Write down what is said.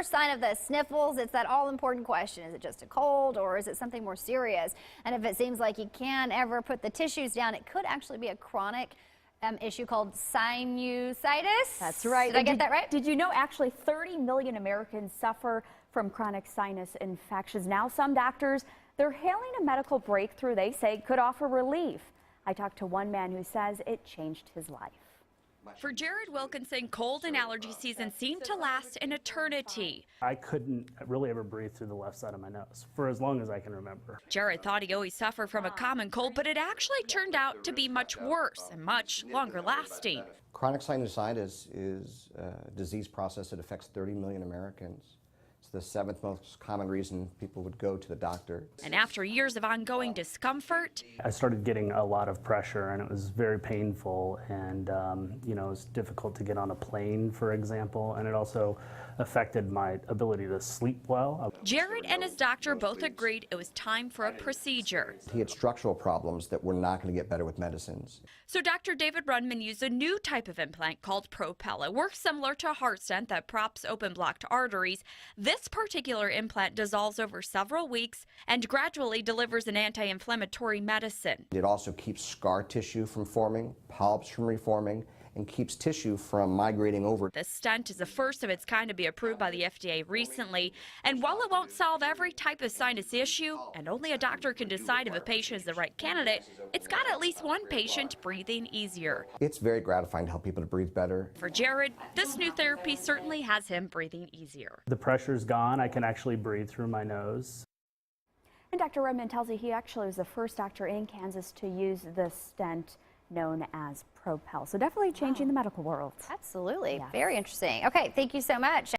first sign of the sniffles, it's that all-important question. Is it just a cold or is it something more serious? And if it seems like you can't ever put the tissues down, it could actually be a chronic issue called sinusitis. That's right. Did I get that right? Did you know actually 30 million Americans suffer from chronic sinus infections? Now some doctors, they're hailing a medical breakthrough they say could offer relief. I talked to one man who says it changed his life. For Jared Wilkinson, cold and allergy season seemed to last an eternity. I couldn't really ever breathe through the left side of my nose for as long as I can remember. Jared thought he always suffered from a common cold, but it actually turned out to be much worse and much longer lasting. Chronic sinusitis is a disease process that affects 30 million Americans. It's the 7th most common reason people would go to the doctor. And after years of ongoing discomfort, I started getting a lot of pressure and it was very painful, and you know, it was difficult to get on a plane, for example, and it also affected my ability to sleep well. Jared and his doctor both agreed it was time for a procedure. He had structural problems that were not going to get better with medicines. So Dr. David Runman used a new type of implant called Propel. It works similar to a heart stent that props open blocked arteries. This particular implant dissolves over several weeks and gradually delivers an anti-inflammatory medicine. It also keeps scar tissue from forming, polyps from reforming, and keeps tissue from migrating over. The stent is the first of its kind to be approved by the FDA recently, and while it won't solve every type of sinus issue, and only a doctor can decide if a patient is the right candidate, it's got at least one patient breathing easier. It's very gratifying to help people to breathe better. For Jared, this new therapy certainly has him breathing easier. The pressure's gone. I can actually breathe through my nose. And Dr. Redmond tells you he actually was the first doctor in Kansas to use the stent known as Propel. So definitely changing the medical world. Absolutely. Yes. Very interesting. Okay, thank you so much.